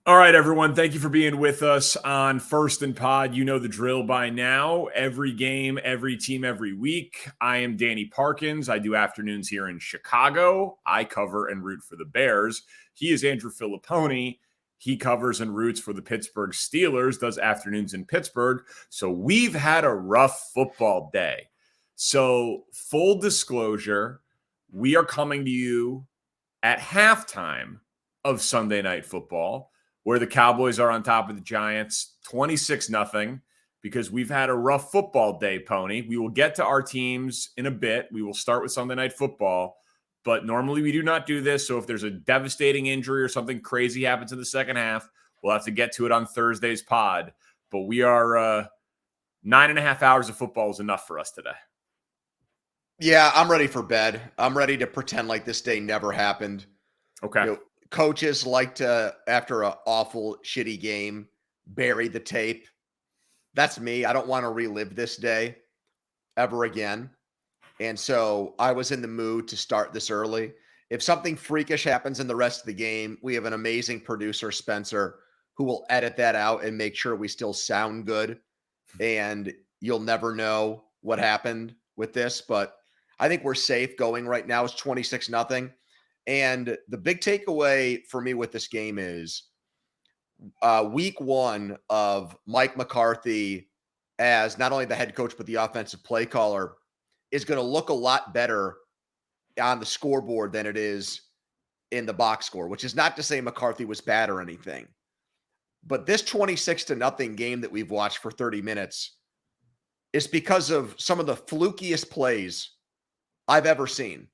All right, everyone. Thank you for being with us on First and Pod. You know the drill by now. Every game, every team, every week. I am Danny Parkins. I do afternoons here in Chicago. I cover and root for the Bears. He is Andrew Fillipponi. He covers and roots for the Pittsburgh Steelers, does afternoons in Pittsburgh. So we've had a rough football day. So full disclosure, we are coming to you at halftime of Sunday Night Football, where the Cowboys are on top of the Giants 26-0, because we've had a rough football day, Pony. We will get to our teams in a bit. We will start with Sunday Night Football, but normally we do not do this. So if there's a devastating injury or something crazy happens in the second half, we'll have to get to it on Thursday's pod. But we are 9.5 hours of football is enough for us today. Yeah, I'm ready for bed. I'm ready to pretend like this day never happened. Okay. Coaches like to, after an awful, shitty game, bury the tape. That's me. I don't want to relive this day ever again. And so I was in the mood to start this early. If something freakish happens in the rest of the game, we have an amazing producer, Spencer, who will edit that out and make sure we still sound good. And you'll never know what happened with this. But I think we're safe going right now. It's 26-0. And the big takeaway for me with this game is week one of Mike McCarthy as not only the head coach, but the offensive play caller is going to look a lot better on the scoreboard than it is in the box score, which is not to say McCarthy was bad or anything. But this 26-0 game that we've watched for 30 minutes is because of some of the flukiest plays I've ever seen.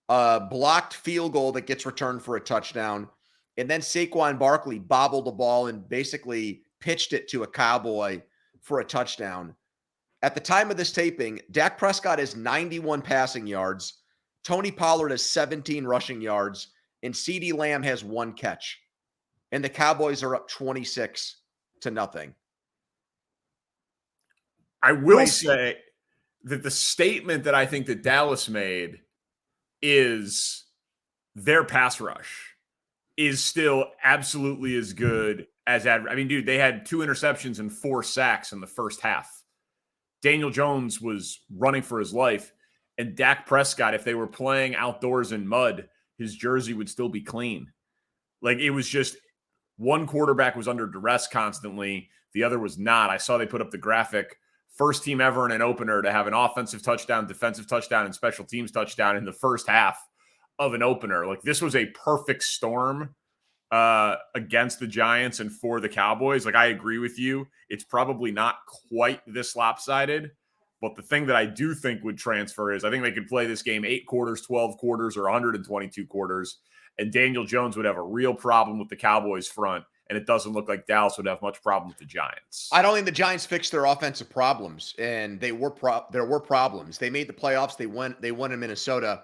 Blocked field goal that gets returned for a touchdown. And then Saquon Barkley bobbled the ball and basically pitched it to a Cowboy for a touchdown. At the time of this taping, Dak Prescott has 91 passing yards. Tony Pollard has 17 rushing yards. And CeeDee Lamb has 1 catch. And the Cowboys are up 26-0. I will say that the statement that I think that Dallas made is their pass rush is still absolutely as good as I mean, dude, they had 2 interceptions and 4 sacks in the first half. Daniel Jones was running for his life, and Dak Prescott, if they were playing outdoors in mud, his jersey would still be clean. Like, it was just one quarterback was under duress constantly. The other was not. I saw they put up the graphic. First team ever in an opener to have an offensive touchdown, defensive touchdown, and special teams touchdown in the first half of an opener. Like, this was a perfect storm against the Giants and for the Cowboys. Like, I agree with you. It's probably not quite this lopsided, but the thing that I do think would transfer is I think they could play this game 8 quarters, 12 quarters, or 122 quarters, and Daniel Jones would have a real problem with the Cowboys front. And it doesn't look like Dallas would have much problem with the Giants. I don't think the Giants fixed their offensive problems, and there were problems. They made the playoffs. They won in Minnesota,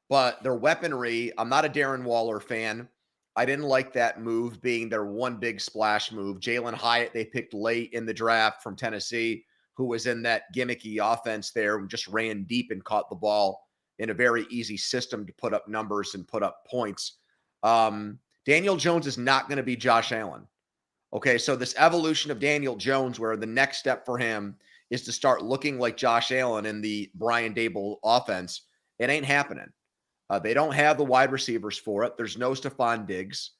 but their weaponry, I'm not a Darren Waller fan. I didn't like that move being their one big splash move. Jalen Hyatt, they picked late in the draft from Tennessee, who was in that gimmicky offense there and just ran deep and caught the ball in a very easy system to put up numbers and put up points. Daniel Jones is not going to be Josh Allen. Okay, so this evolution of Daniel Jones, where the next step for him is to start looking like Josh Allen in the Brian Daboll offense, it ain't happening. They don't have the wide receivers for it. There's no Stephon Diggs.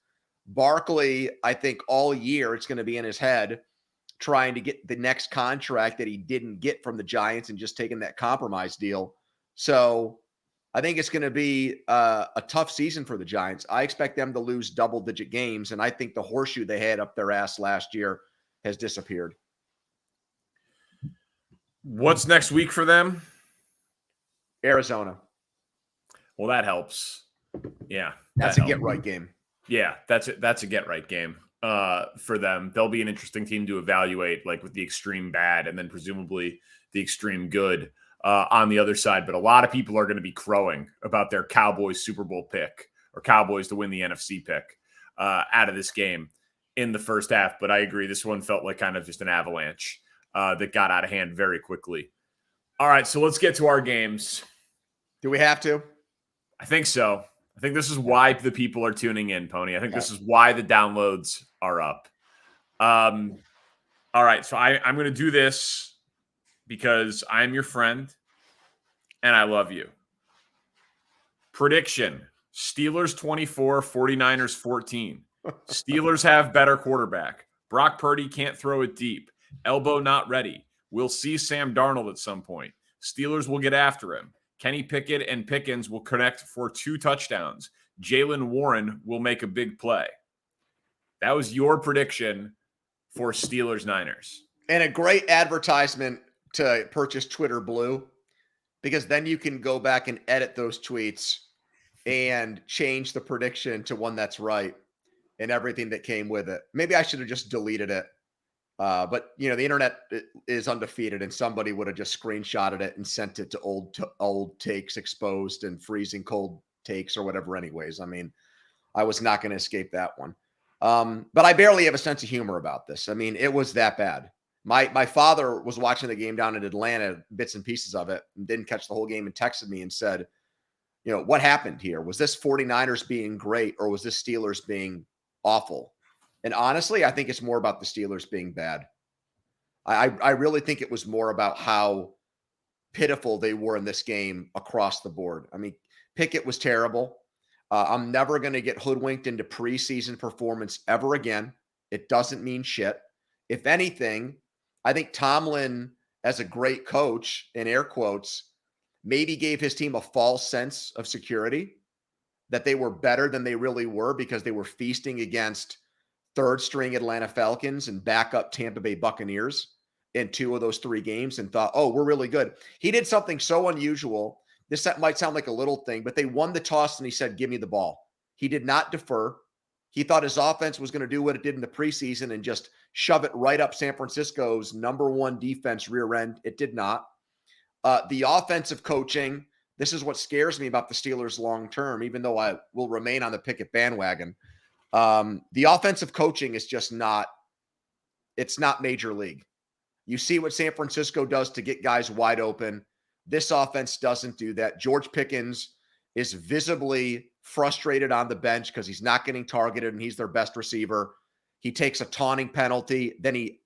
Barkley, I think all year it's going to be in his head trying to get the next contract that he didn't get from the Giants and just taking that compromise deal. So I think it's going to be a tough season for the Giants. I expect them to lose double-digit games, and I think the horseshoe they had up their ass last year has disappeared. What's next week for them? Arizona. Well, that helps. Yeah. That's a get-right game. Yeah, that's a get-right game for them. They'll be an interesting team to evaluate, like with the extreme bad and then presumably the extreme good on the other side. But a lot of people are going to be crowing about their Cowboys Super Bowl pick or Cowboys to win the NFC pick out of this game in the first half. But I agree, this one felt like kind of just an avalanche that got out of hand very quickly. All right, so let's get to our games. Do we have to? I think so. I think this is why the people are tuning in, Pony. I think this is why the downloads are up. All right, so I'm going to do this because I'm your friend and I love you. Prediction: Steelers 24, 49ers 14. Steelers have better quarterback. Brock Purdy can't throw it deep. Elbow not ready. We'll see Sam Darnold at some point. Steelers will get after him. Kenny Pickett and Pickens will connect for 2 touchdowns. Jalen Warren will make a big play. That was your prediction for Steelers Niners. And a great advertisement to purchase Twitter Blue, because then you can go back and edit those tweets and change the prediction to one that's right and everything that came with it. Maybe I should have just deleted it. But the internet is undefeated, and somebody would have just screenshotted it and sent it to old takes exposed and freezing cold takes or whatever. Anyways, I mean, I was not going to escape that one. But I barely have a sense of humor about this. I mean, it was that bad. My father was watching the game down in Atlanta, bits and pieces of it, and didn't catch the whole game, and texted me and said, what happened here? Was this 49ers being great, or was this Steelers being awful? And honestly, I think it's more about the Steelers being bad. I really think it was more about how pitiful they were in this game across the board. I mean, Pickett was terrible. I'm never going to get hoodwinked into preseason performance ever again. It doesn't mean shit. If anything, I think Tomlin, as a great coach, in air quotes, maybe gave his team a false sense of security, that they were better than they really were because they were feasting against third-string Atlanta Falcons and backup Tampa Bay Buccaneers in 2 of those 3 games, and thought, oh, we're really good. He did something so unusual. This might sound like a little thing, but they won the toss and he said, give me the ball. He did not defer. He thought his offense was going to do what it did in the preseason and just shove it right up San Francisco's number 1 defense rear end. It did not. The offensive coaching, this is what scares me about the Steelers long term, even though I will remain on the Pickett bandwagon. The offensive coaching is just not, it's not major league. You see what San Francisco does to get guys wide open. This offense doesn't do that. George Pickens is visibly frustrated on the bench because he's not getting targeted and he's their best receiver. He takes a taunting penalty. Then he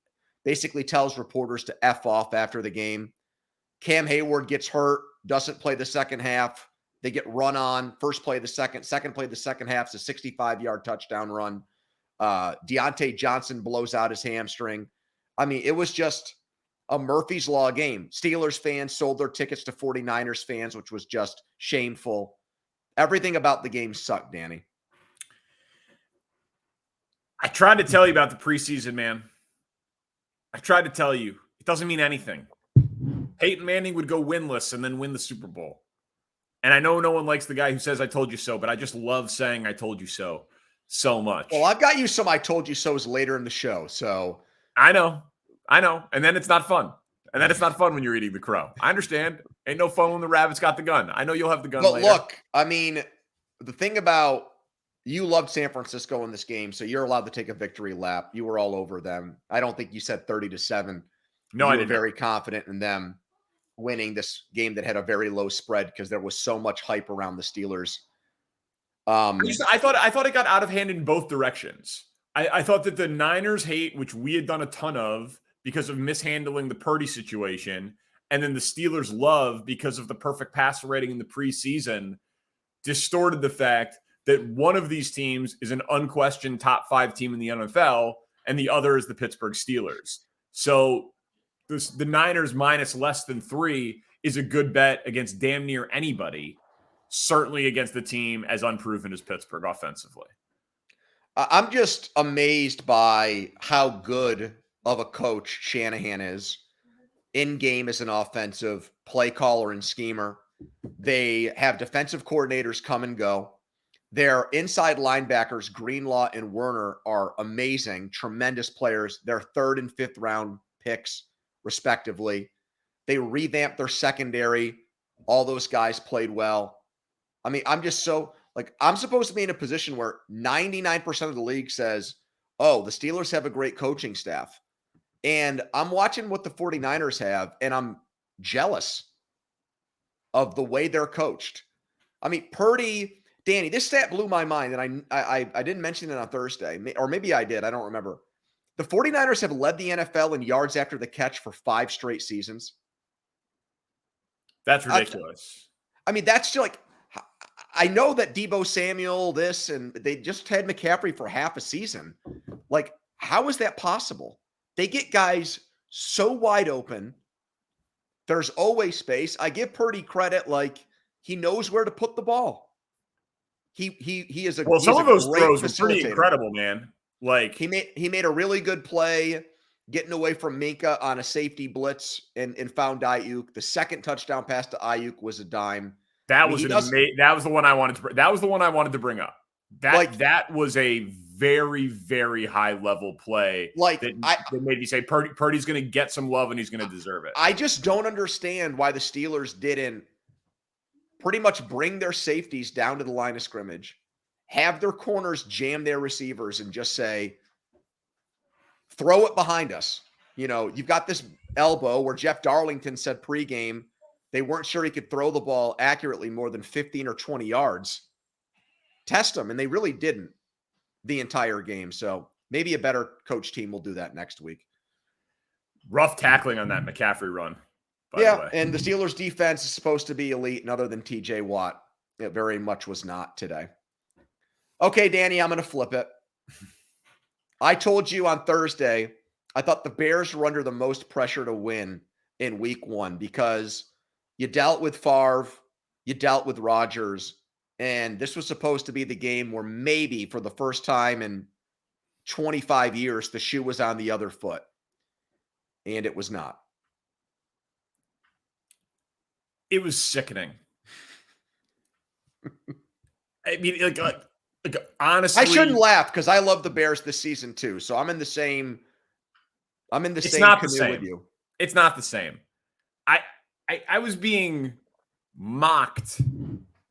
basically tells reporters to F off after the game. Cam Hayward gets hurt, doesn't play the second half. They get run on. First play the second play the second half is a 65-yard touchdown run. Deontay Johnson blows out his hamstring. I mean, it was just a Murphy's Law game. Steelers fans sold their tickets to 49ers fans, which was just shameful. Everything about the game sucked, Danny. I tried to tell you about the preseason, man. I tried to tell you. It doesn't mean anything. Peyton Manning would go winless and then win the Super Bowl. And I know no one likes the guy who says I told you so, but I just love saying I told you so much. Well, I've got you some I told you so's later in the show, so. I know. And then it's not fun. And then it's not fun when you're eating the crow. I understand. Ain't no fun when the rabbit's got the gun. I know you'll have the gun later. Look, I mean, the thing about, you loved San Francisco in this game, so you're allowed to take a victory lap. You were all over them. I don't think you said 30-7. No, I didn't. You were very confident in them winning this game that had a very low spread because there was so much hype around the Steelers. I thought it got out of hand in both directions. I thought that the Niners hate, which we had done a ton of because of mishandling the Purdy situation, and then the Steelers love because of the perfect passer rating in the preseason, distorted the fact that one of these teams is an unquestioned top 5 team in the NFL, and the other is the Pittsburgh Steelers. So the Niners minus less than 3 is a good bet against damn near anybody, certainly against the team as unproven as Pittsburgh offensively. I'm just amazed by how good of a coach Shanahan is in game as an offensive play caller and schemer. They have defensive coordinators come and go. Their inside linebackers, Greenlaw and Werner, are amazing, tremendous players. They're 3rd and 5th round picks, respectively. They revamped their secondary. All those guys played well. I mean, I'm just so, I'm supposed to be in a position where 99% of the league says, oh, the Steelers have a great coaching staff. And I'm watching what the 49ers have, and I'm jealous of the way they're coached. I mean, Purdy Danny, this stat blew my mind, and I didn't mention it on Thursday, or maybe I did. I don't remember. The 49ers have led the NFL in yards after the catch for 5 straight seasons. That's ridiculous. I mean, that's still like, I know that Deebo Samuel, this, and they just had McCaffrey for half a season. Like, how is that possible? They get guys so wide open. There's always space. I give Purdy credit, like he knows where to put the ball. He is a well. Some of those throws were pretty facilitator. incredible, man. Like he made a really good play getting away from Minka on a safety blitz and found Ayuk. The second touchdown pass to Ayuk was a dime. That was that was the one I wanted to. That was the one I wanted to bring up. That was a very, very high level play. Like that made me say Purdy's going to get some love and he's going to deserve it. I just don't understand why the Steelers didn't pretty much bring their safeties down to the line of scrimmage, have their corners jam their receivers, and just say, throw it behind us. You know, you've got this elbow where Jeff Darlington said pregame they weren't sure he could throw the ball accurately more than 15 or 20 yards. Test them, and they really didn't the entire game. So maybe a better coach team will do that next week. Rough tackling on that McCaffrey run. Yeah, and the Steelers defense is supposed to be elite, and other than TJ Watt, it very much was not today. Okay, Danny, I'm going to flip it. I told you on Thursday, I thought the Bears were under the most pressure to win in week 1 because you dealt with Favre, you dealt with Rodgers, and this was supposed to be the game where maybe for the first time in 25 years, the shoe was on the other foot. And it was not. It was sickening. I mean, like honestly, I shouldn't laugh because I love the Bears this season too. So I'm in the same. It's not the canoe same with you. It's not the same. I was being mocked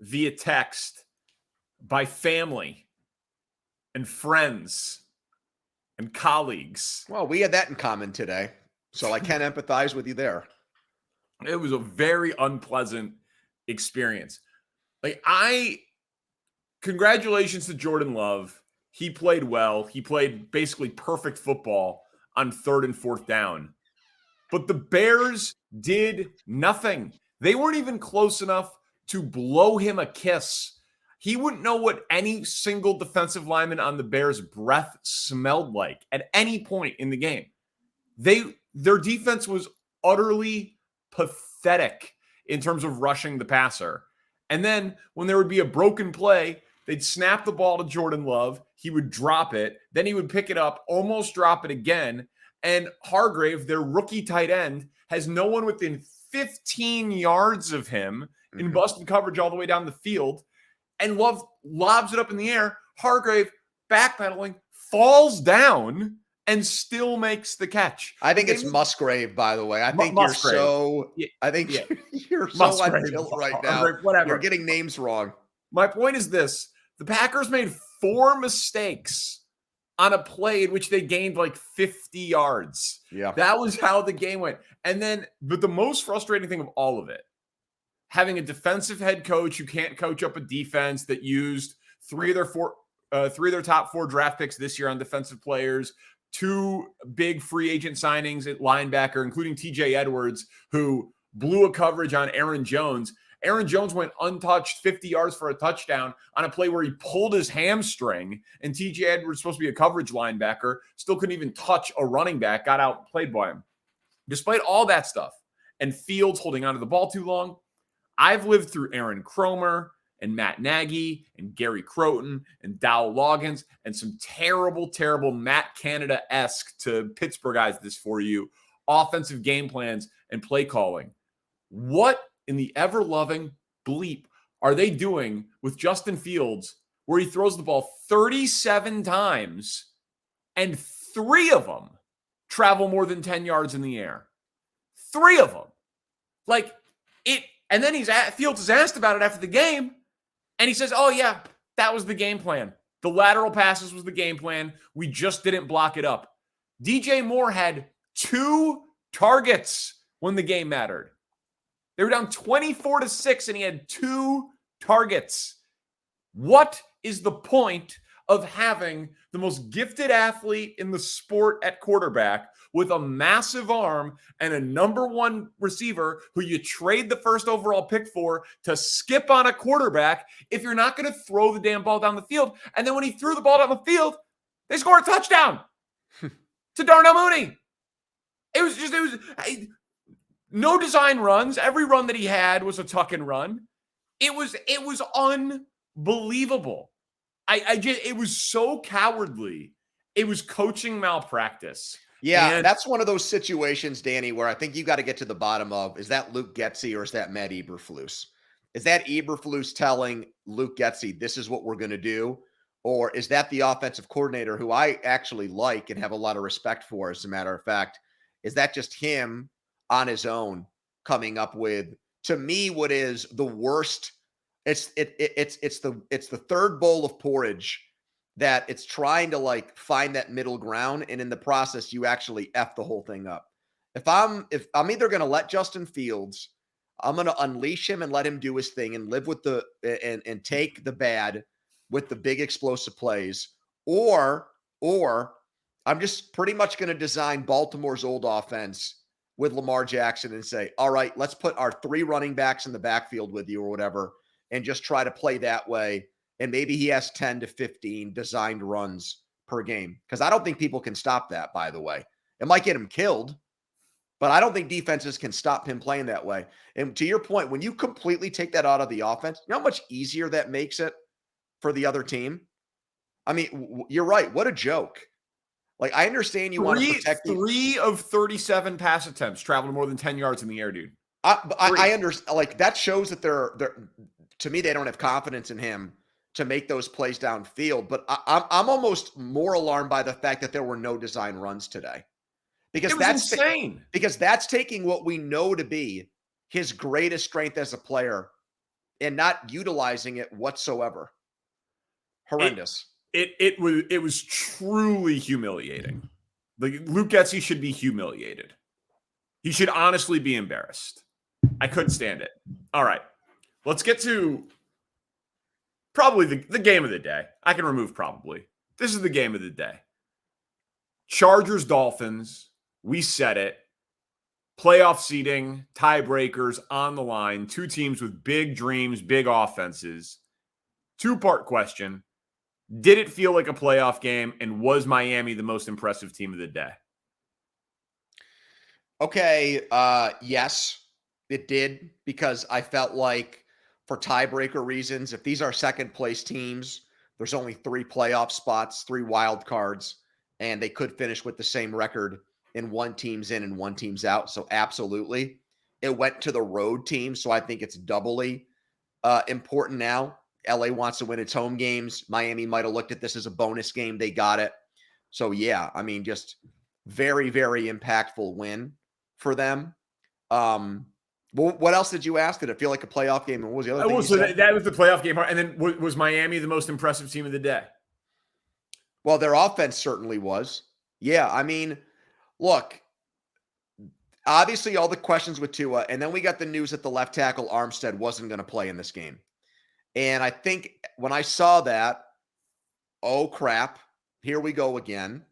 via text by family and friends and colleagues. Well, we had that in common today, so I can empathize with you there. It was a very unpleasant experience. Congratulations to Jordan Love. He played well. He played basically perfect football on 3rd and 4th down. But the Bears did nothing. They weren't even close enough to blow him a kiss. He wouldn't know what any single defensive lineman on the Bears' breath smelled like at any point in the game. Their defense was utterly pathetic in terms of rushing the passer. And then when there would be a broken play, they'd snap the ball to Jordan Love. He would drop it. Then he would pick it up, almost drop it again. And Hargrave, their rookie tight end, has no one within 15 yards of him in busted coverage all the way down the field. And Love lobs it up in the air. Hargrave, backpedaling, falls down and still makes the catch. I think it's Musgrave, by the way. I think Musgrave. You're so until right now. Whatever. You're getting names wrong. My point is this. The Packers made 4 mistakes on a play in which they gained like 50 yards. Yeah. That was how the game went. And then, but the most frustrating thing of all of it, having a defensive head coach who can't coach up a defense that used 3 of their top 4 draft picks this year on defensive players, 2 big free agent signings at linebacker, including TJ Edwards, who blew a coverage on Aaron Jones. Aaron Jones went untouched 50 yards for a touchdown on a play where he pulled his hamstring, and TJ Edwards, supposed to be a coverage linebacker, still couldn't even touch a running back, got outplayed by him. Despite all that stuff, and Fields holding onto the ball too long, I've lived through Aaron Cromer and Matt Nagy and Gary Croton and Dow Loggins and some terrible, terrible Matt Canada-esque to Pittsburgh guys this for you, offensive game plans and play calling. What in the ever-loving bleep are they doing with Justin Fields where he throws the ball 37 times and 3 of them travel more than 10 yards in the air? 3 of them. Like it. And then Fields is asked about it after the game, and he says, oh, yeah, that was the game plan. The lateral passes was the game plan. We just didn't block it up. DJ Moore had 2 targets when the game mattered. They were down 24-6, and he had 2 targets. What is the point of having the most gifted athlete in the sport at quarterback with a massive arm and a number one receiver who you trade the first overall pick for to skip on a quarterback if you're not going to throw the damn ball down the field? And then when he threw the ball down the field, they score a touchdown to Darnell Mooney. It was no design runs. Every run that he had was a tuck and run. It was unbelievable. It was so cowardly. It was coaching malpractice. Yeah, and that's one of those situations, Danny, where I think you got to get to the bottom of, is that Luke Getsy or is that Matt Eberflus? Is that Eberflus telling Luke Getsy, this is what we're going to do? Or is that the offensive coordinator, who I actually like and have a lot of respect for, as a matter of fact? Is that just him on his own coming up with, to me, what is the worst? It's the third bowl of porridge that it's trying to like find that middle ground, and in the process, you actually F the whole thing up. If I'm either going to let Justin Fields, I'm going to unleash him and let him do his thing and live with the and take the bad with the big explosive plays, or I'm just pretty much going to design Baltimore's old offense with Lamar Jackson and say, all right, let's put our 3 running backs in the backfield with you or whatever, and just try to play that way. And maybe he has 10 to 15 designed runs per game. Because I don't think people can stop that, by the way. It might get him killed, but I don't think defenses can stop him playing that way. And to your point, when you completely take that out of the offense, you know how much easier that makes it for the other team? I mean, you're right. What a joke. Like, I understand you want to protect 3 of 37 pass attempts traveled more than 10 yards in the air, dude. I understand. Like, that shows that they're to me, they don't have confidence in him to make those plays downfield. But I'm almost more alarmed by the fact that there were no design runs today, because that's insane. Because that's taking what we know to be his greatest strength as a player and not utilizing it whatsoever. Horrendous. It was truly humiliating. Like, Luke Getsy should be humiliated. He should honestly be embarrassed. I couldn't stand it. All right. Let's get to probably the game of the day. I can remove probably. This is the game of the day. Chargers, Dolphins. We said it. Playoff seeding, tiebreakers on the line. 2 teams with big dreams, big offenses. 2-part question. Did it feel like a playoff game? And was Miami the most impressive team of the day? Okay. Yes, it did, because I felt like, for tiebreaker reasons, if these are second place teams, there's only 3 playoff spots, 3 wild cards, and they could finish with the same record, and one team's in and one team's out. So absolutely, it went to the road team. So I think it's doubly important now. LA wants to win its home games. Miami might have looked at this as a bonus game. They got it. So yeah, I mean, just very, very impactful win for them. Well, what else did you ask? Did it feel like a playoff game? And what was the other thing? So that was the playoff game. And then was Miami the most impressive team of the day? Well, their offense certainly was. Yeah, I mean, look, obviously all the questions with Tua, and then we got the news that the left tackle Armstead wasn't going to play in this game. And I think when I saw that, oh crap, here we go again.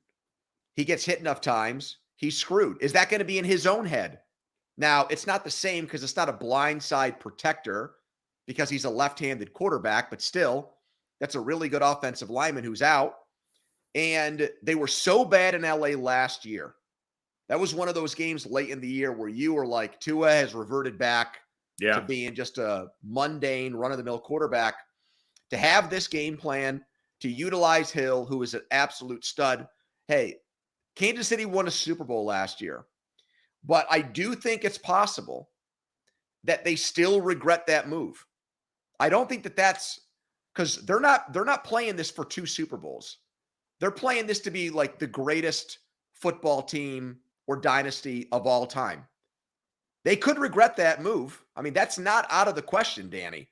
He gets hit enough times, he's screwed. Is that going to be in his own head? Now, it's not the same because it's not a blindside protector, because he's a left-handed quarterback, but still, that's a really good offensive lineman who's out. And they were so bad in LA last year. That was one of those games late in the year where you were like, Tua has reverted back to being just a mundane, run-of-the-mill quarterback. To have this game plan, to utilize Hill, who is an absolute stud. Hey, Kansas City won a Super Bowl last year. But I do think it's possible that they still regret that move. I don't think that that's because they're not playing this for 2 Super Bowls. They're playing this to be like the greatest football team or dynasty of all time. They could regret that move. I mean, that's not out of the question, Danny.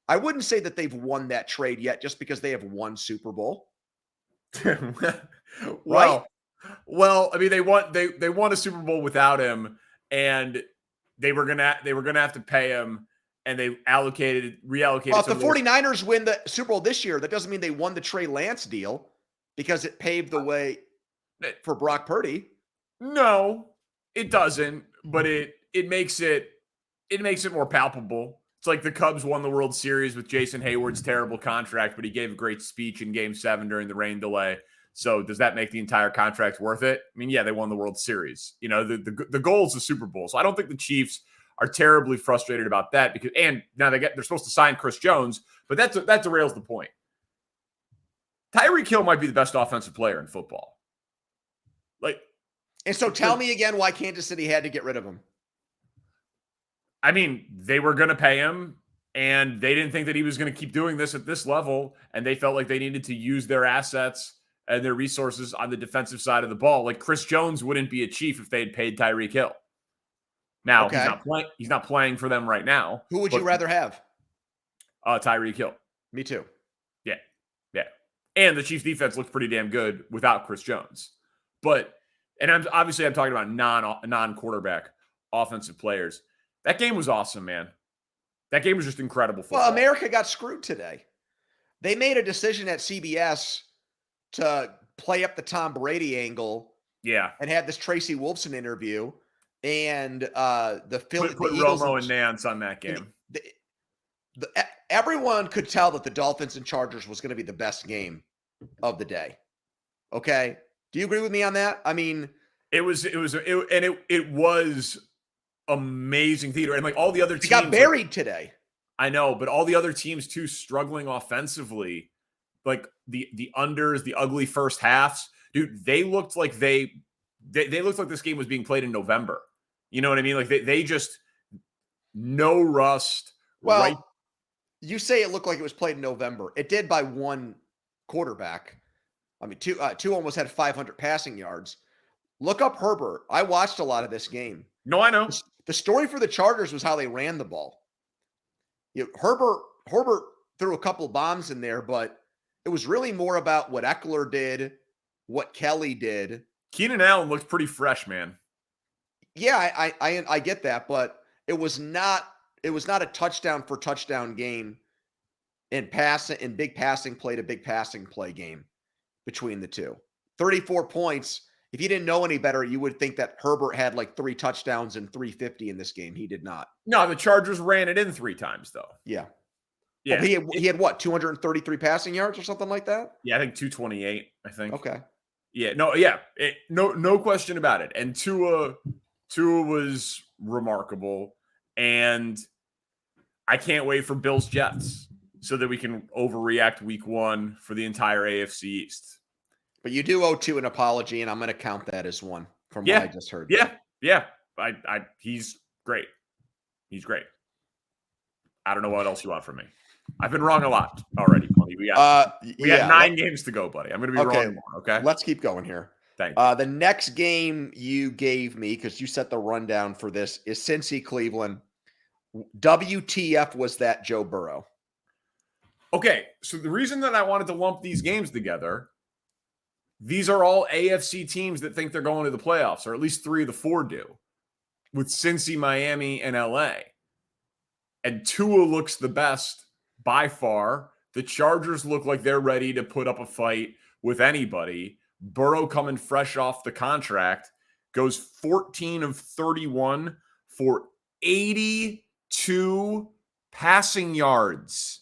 I wouldn't say that they've won that trade yet just because they have 1 Super Bowl. Right? Well, I mean, they won a Super Bowl without him, and they were gonna have to pay him, and they reallocated. Well, if the 49ers win the Super Bowl this year, that doesn't mean they won the Trey Lance deal because it paved the way for Brock Purdy. No, it doesn't, but it makes it more palpable. It's like the Cubs won the World Series with Jason Hayward's terrible contract, but he gave a great speech in Game 7 during the rain delay. So does that make the entire contract worth it? I mean, yeah, they won the World Series. You know, the goal is the Super Bowl. So I don't think the Chiefs are terribly frustrated about that because, and now they're supposed to sign Chris Jones, but that derails the point. Tyreek Hill might be the best offensive player in football. And so tell me again why Kansas City had to get rid of him. I mean, they were going to pay him, and they didn't think that he was going to keep doing this at this level, and they felt like they needed to use their assets and their resources on the defensive side of the ball. Like Chris Jones wouldn't be a Chief if they had paid Tyreek Hill. Now, he's not playing for them right now. Who would you rather have? Tyreek Hill. Me too. Yeah. And the Chiefs defense looked pretty damn good without Chris Jones. And I'm talking about non-quarterback offensive players. That game was awesome, man. That game was just incredible football. Well, America got screwed today. They made a decision at CBS to play up the Tom Brady angle. Yeah. And had this Tracy Wolfson interview. And put Romo and Nance on that game. Everyone could tell that the Dolphins and Chargers was going to be the best game of the day. Okay. Do you agree with me on that? I mean, it was amazing theater. And like all the other teams got buried today. I know, but all the other teams too struggling offensively, like the unders, the ugly first halves, dude, they looked like they looked like this game was being played in November. You know what I mean? Like they just no rust. Well, right. You say it looked like it was played in November. It did by one quarterback. I mean, two almost had 500 passing yards. Look up Herbert. I watched a lot of this game. No, I know. The story for the Chargers was how they ran the ball. Herbert threw a couple bombs in there, but it was really more about what Eckler did, what Kelly did. Keenan Allen looked pretty fresh, man. Yeah, I get that, but it was not a touchdown for touchdown game in big passing play to big passing play game between the two. 34 points. If you didn't know any better, you would think that Herbert had like 3 touchdowns and 350 in this game. He did not. No, the Chargers ran it in 3 times though. Yeah. Yeah. Oh, he had what, 233 passing yards or something like that? Yeah, I think 228, I think. Okay. Yeah, no question about it. And Tua was remarkable. And I can't wait for Bills Jets so that we can overreact week 1 for the entire AFC East. But you do owe Tua an apology, and I'm going to count that as one from what I just heard. Yeah. He's great. He's great. I don't know what else you want from me. I've been wrong a lot already, buddy. We got 9 games to go, buddy. I'm going to be wrong more, okay? Let's keep going here. Thank you. The next game you gave me, because you set the rundown for this, is Cincy Cleveland. WTF was that Joe Burrow? Okay, so the reason that I wanted to lump these games together, these are all AFC teams that think they're going to the playoffs, or at least 3 of the 4 do, with Cincy, Miami, and LA. And Tua looks the best by far. The Chargers look like they're ready to put up a fight with anybody. Burrow coming fresh off the contract goes 14 of 31 for 82 passing yards.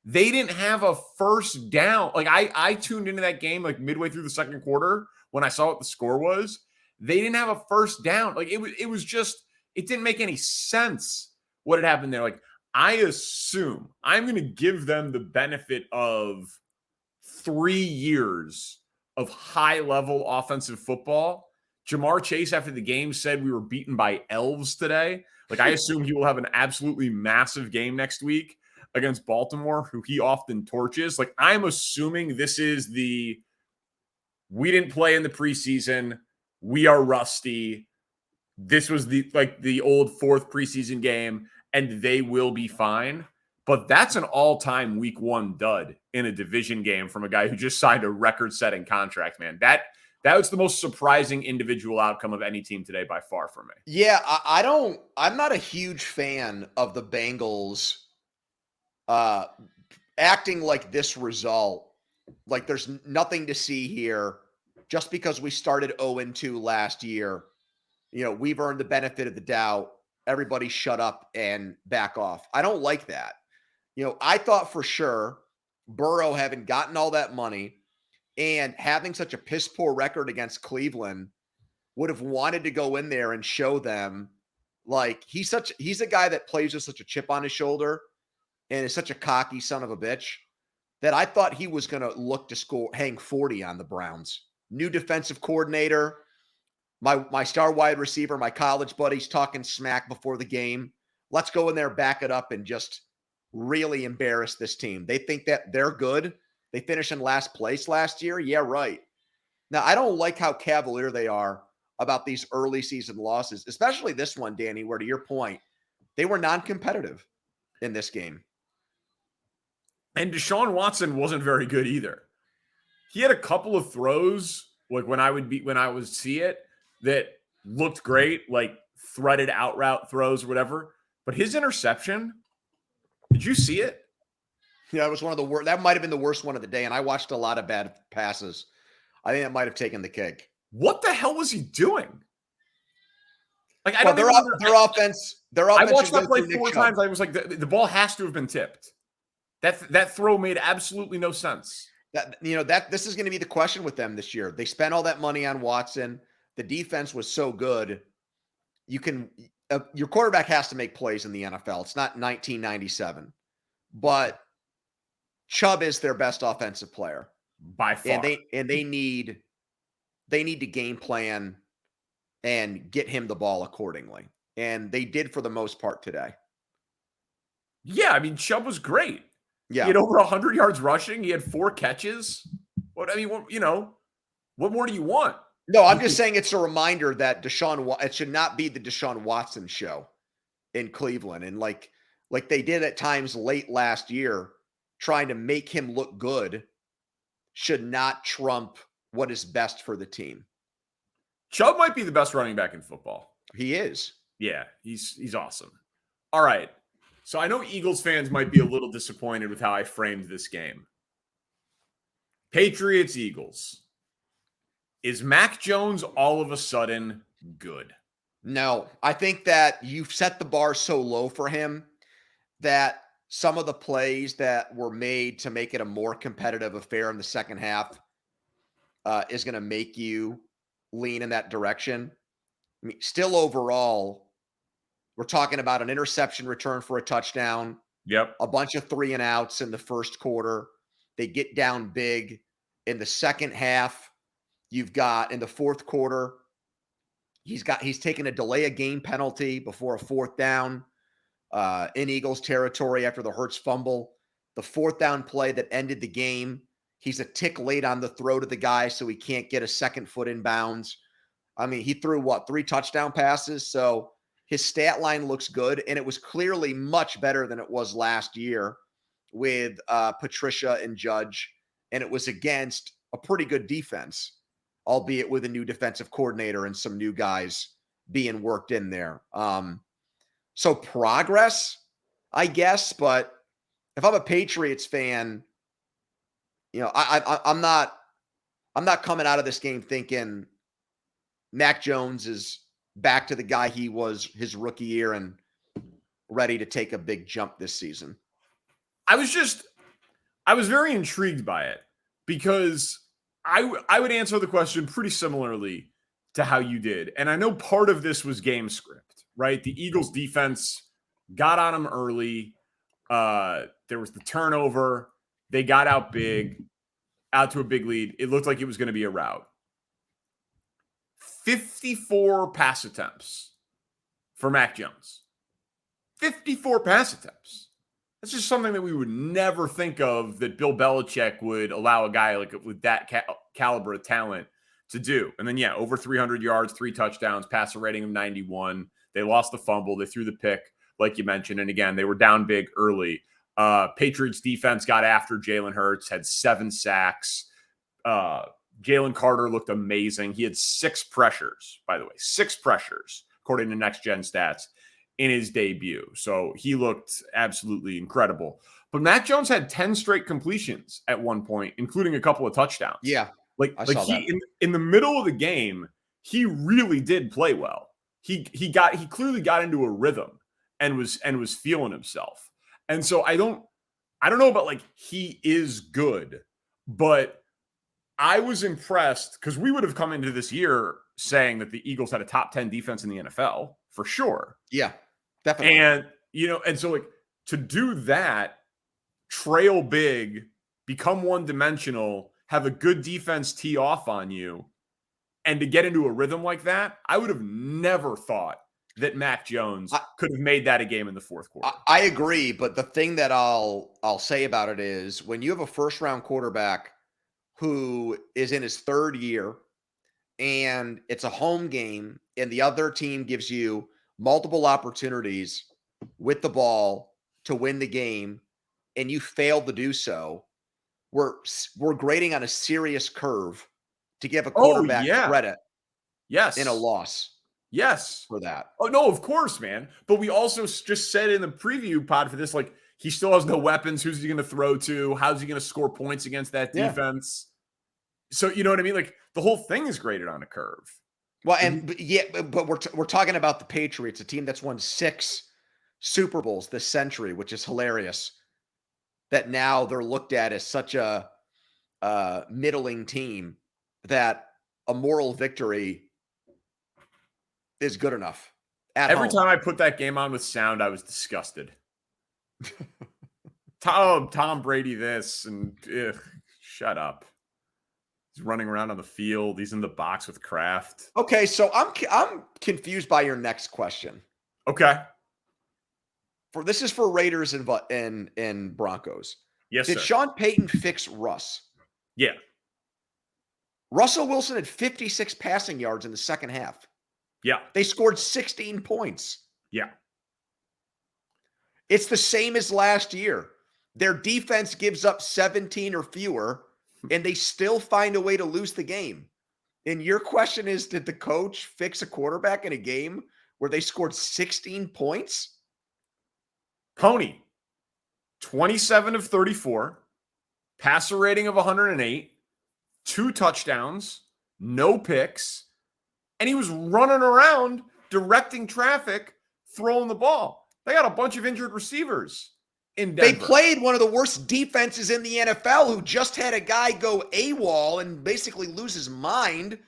They didn't have a first down. Like I tuned into that game like midway through the second quarter when I saw what the score was. They didn't have a first down. Like it was just, it didn't make any sense what had happened there. Like I assume I'm going to give them the benefit of 3 years of high-level offensive football. Jamar Chase, after the game, said we were beaten by elves today. Like, I assume he will have an absolutely massive game next week against Baltimore, who he often torches. Like, I'm assuming this is we didn't play in the preseason. We are rusty. This was the old 4th preseason game, and they will be fine. But that's an all-time week 1 dud in a division game from a guy who just signed a record-setting contract, man. That was the most surprising individual outcome of any team today by far for me. Yeah, I'm not a huge fan of the Bengals acting like this result, like there's nothing to see here just because we started 0-2 last year. We've earned the benefit of the doubt. Everybody shut up and back off. I don't like that. I thought for sure Burrow, having gotten all that money and having such a piss poor record against Cleveland, would have wanted to go in there and show them like he's a guy that plays with such a chip on his shoulder and is such a cocky son of a bitch that I thought he was going to look to hang 40 on the Browns. New defensive coordinator, my star wide receiver, my college buddies talking smack before the game. Let's go in there, back it up, and just really embarrass this team. They think that they're good. They finished in last place last year. Yeah, right. Now, I don't like how cavalier they are about these early season losses, especially this one, Danny, where to your point, they were non-competitive in this game. And Deshaun Watson wasn't very good either. He had a couple of throws, like when I would see it, that looked great, like threaded out route throws or whatever. But his interception, did you see it? Yeah, it was one of the worst. That might have been the worst one of the day. And I watched a lot of bad passes. I think that might have taken the cake. What the hell was he doing? Like, I well, don't their offense. I watched that play 4 times. I was like, the ball has to have been tipped. That throw made absolutely no sense. This is going to be the question with them this year. They spent all that money on Watson. The defense was so good. Your quarterback has to make plays in the NFL. It's not 1997, but Chubb is their best offensive player by far, and they need to game plan and get him the ball accordingly, and they did for the most part today. Yeah, I mean, Chubb was great. Yeah, he had over 100 yards rushing. He had 4 catches. What more do you want? No, I'm just saying it's a reminder that it should not be the Deshaun Watson show in Cleveland. And like they did at times late last year, trying to make him look good should not trump what is best for the team. Chubb might be the best running back in football. He is. Yeah, he's awesome. All right. So I know Eagles fans might be a little disappointed with how I framed this game. Patriots, Eagles. Is Mac Jones all of a sudden good? No, I think that you've set the bar so low for him that some of the plays that were made to make it a more competitive affair in the second half is going to make you lean in that direction. I mean, still overall, we're talking about an interception return for a touchdown. Yep. A bunch of 3 and outs in the first quarter. They get down big in the second half. You've got in the fourth quarter, he's taken a delay of game penalty before a 4th down in Eagles territory after the Hurts fumble. The 4th down play that ended the game, he's a tick late on the throw to the guy, so he can't get a second foot in bounds. I mean, he threw 3 touchdown passes, so his stat line looks good, and it was clearly much better than it was last year with Patricia and Judge, and it was against a pretty good defense, albeit with a new defensive coordinator and some new guys being worked in there. So progress, I guess, but if I'm a Patriots fan, I'm not coming out of this game thinking Mac Jones is back to the guy he was his rookie year and ready to take a big jump this season. I was very intrigued by it because I would answer the question pretty similarly to how you did. And I know part of this was game script, right? The Eagles defense got on them early. There was the turnover. They got out to a big lead. It looked like it was going to be a rout. 54 pass attempts for Mac Jones. 54 pass attempts. That's just something that we would never think of that Bill Belichick would allow a guy like with that caliber of talent to do. And then, yeah, over 300 yards, 3 touchdowns, passer rating of 91. They lost the fumble. They threw the pick, like you mentioned. And again, they were down big early. Patriots defense got after Jalen Hurts, had 7 sacks. Jalen Carter looked amazing. He had 6 pressures, by the way, 6 pressures, according to Next Gen Stats, in his debut. So he looked absolutely incredible. But Mac Jones had 10 straight completions at one point, including a couple of touchdowns. Yeah, I saw that. In the middle of the game, he really did play well. He clearly got into a rhythm and was feeling himself. And so I don't know about like he is good, but I was impressed because we would have come into this year saying that the Eagles had a top 10 defense in the NFL for sure. Yeah, definitely. And, and so like to do that, trail big, become one-dimensional, have a good defense tee off on you, and to get into a rhythm like that, I would have never thought that Mac Jones could have made that a game in the fourth quarter. I agree, but the thing that I'll say about it is when you have a first-round quarterback who is in his 3rd year and it's a home game and the other team gives you multiple opportunities with the ball to win the game and you fail to do so, we're grading on a serious curve to give a quarterback credit in a loss. Yes. For that. Oh, no, of course, man. But we also just said in the preview pod for this, like, he still has no weapons. Who's he going to throw to? How's he going to score points against that defense? So, you know what I mean? Like, the whole thing is graded on a curve. Well, but we're talking about the Patriots, a team that's won 6 Super Bowls this century, which is hilarious. That now they're looked at as such a middling team that a moral victory is good enough. Every time I put that game on with sound, I was disgusted. Tom Brady this and shut up. He's running around on the field. He's in the box with Kraft. Okay, so I'm confused by your next question. Okay. This is for Raiders and Broncos. Yes, Did sir. Sean Payton fix Russ? Yeah. Russell Wilson had 56 passing yards in the second half. Yeah. They scored 16 points. Yeah. It's the same as last year. Their defense gives up 17 or fewer, and they still find a way to lose the game. And your question is, did the coach fix a quarterback in a game where they scored 16 points? Pony, 27 of 34, passer rating of 108, 2 touchdowns, no picks, and he was running around directing traffic, throwing the ball. They got a bunch of injured receivers in Denver. They played one of the worst defenses in the NFL who just had a guy go AWOL and basically lose his mind.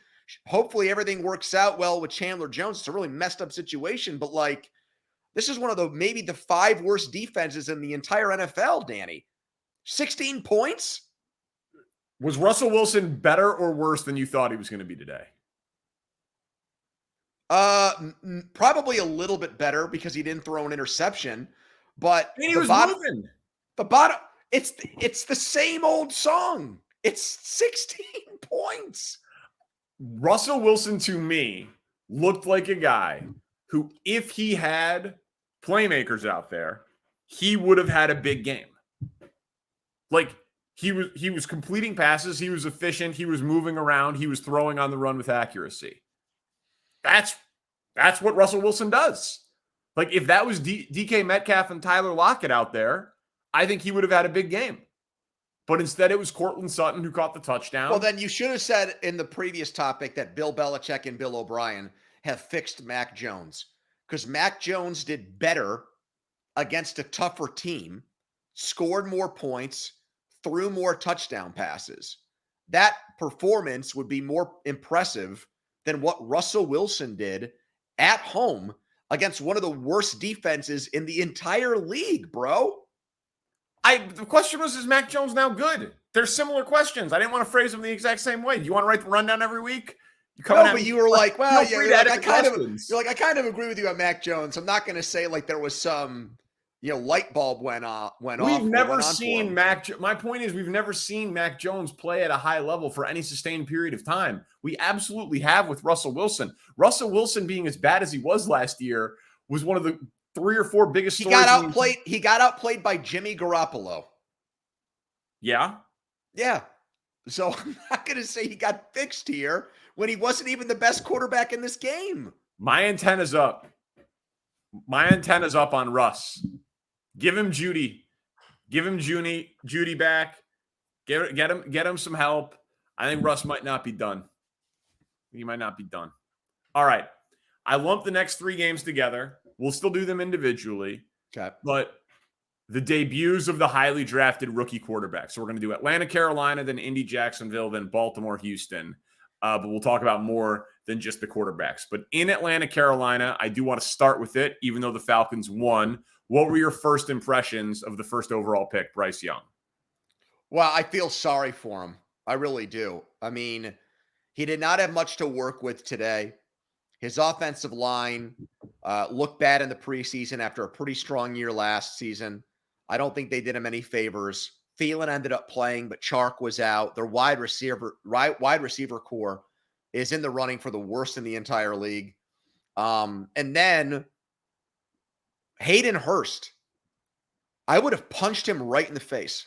Hopefully everything works out well with Chandler Jones. It's a really messed up situation, but like, this is one of maybe the 5 worst defenses in the entire NFL, Danny. 16 points? Was Russell Wilson better or worse than you thought he was going to be today? Probably a little bit better because he didn't throw an interception, but he was moving. The bottom, it's the same old song. It's 16 points. Russell Wilson to me looked like a guy who, if he had playmakers out there, he would have had a big game. Like he was completing passes, he was efficient, he was moving around, he was throwing on the run with accuracy. That's what Russell Wilson does. Like if that was DK Metcalf and Tyler Lockett out there, I think he would have had a big game. But instead it was Courtland Sutton who caught the touchdown. Well, then you should have said in the previous topic that Bill Belichick and Bill O'Brien have fixed Mac Jones because Mac Jones did better against a tougher team, scored more points, threw more touchdown passes. That performance would be more impressive than what Russell Wilson did at home against one of the worst defenses in the entire league, bro. The question was, is Mac Jones now good? They're similar questions. I didn't want to phrase them the exact same way. Do you want to write the rundown every week? But you were like, well, yeah, I kind of agree with you on Mac Jones. I'm not going to say like there was some, light bulb went off. We've never seen my point is we've never seen Mac Jones play at a high level for any sustained period of time. We absolutely have with Russell Wilson. Russell Wilson being as bad as he was last year was one of the 3 or 4 biggest stories. He got outplayed by Jimmy Garoppolo. Yeah? Yeah. So I'm not going to say he got fixed here when he wasn't even the best quarterback in this game. My antenna's up. My antenna's up on Russ. Give him Judy. Give him Judy back. Get him some help. I think Russ might not be done. He might not be done. All right. I lumped the next 3 games together. We'll still do them individually. Okay. But the debuts of the highly drafted rookie quarterbacks. So we're going to do Atlanta, Carolina, then Indy, Jacksonville, then Baltimore, Houston. But we'll talk about more than just the quarterbacks. But in Atlanta, Carolina, I do want to start with it, even though the Falcons won. What were your first impressions of the first overall pick, Bryce Young? Well, I feel sorry for him. I really do. I mean, he did not have much to work with today. His offensive line looked bad in the preseason after a pretty strong year last season. I don't think they did him any favors. Thielen ended up playing, but Chark was out. Their wide receiver core is in the running for the worst in the entire league. And then Hayden Hurst, I would have punched him right in the face.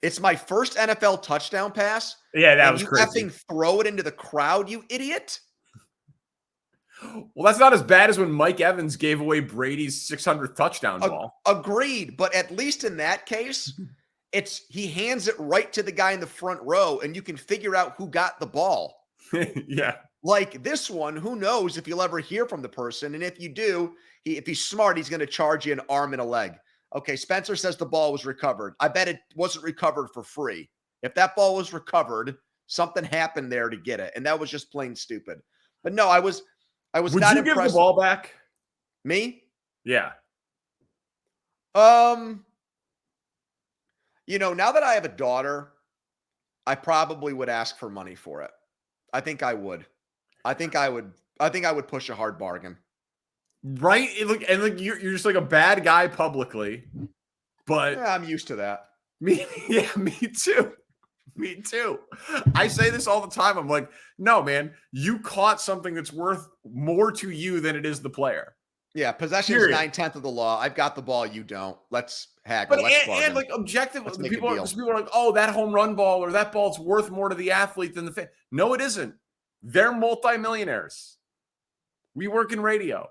It's my first NFL touchdown pass. Yeah, that was crazy. You effing throw it into the crowd, you idiot. Well, that's not as bad as when Mike Evans gave away Brady's 600th touchdown ball. Agreed. But at least in that case, he hands it right to the guy in the front row and you can figure out who got the ball. Yeah. Like this one, who knows if you'll ever hear from the person. And if you do, if he's smart, he's going to charge you an arm and a leg. Okay, Spencer says the ball was recovered. I bet it wasn't recovered for free. If that ball was recovered, something happened there to get it. And that was just plain stupid. But no, I was Would not you impressed. give the ball back? Me? Yeah. Now that I have a daughter, I probably would ask for money for it. I think I would. I think I would push a hard bargain. Right? You're just like a bad guy publicly. But yeah, I'm used to that. Me too. Me too. I say this all the time. I'm like, no, man, you caught something that's worth more to you than it is the player. Yeah, possession is 9/10 of the law. I've got the ball, you don't. Let's haggle. And like objectively, people are like, oh, that home run ball or that ball's worth more to the athlete than the fan. No, it isn't. They're multimillionaires. We work in radio.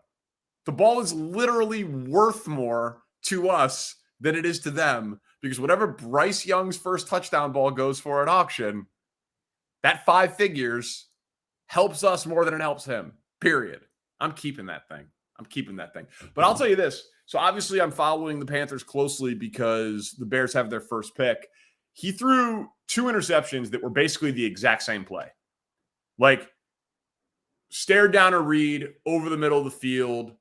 The ball is literally worth more to us than it is to them because whatever Bryce Young's first touchdown ball goes for at auction, that 5 figures helps us more than it helps him, period. I'm keeping that thing. But I'll tell you this. So obviously I'm following the Panthers closely because the Bears have their first pick. He threw 2 interceptions that were basically the exact same play. Like stared down a read over the middle of the field.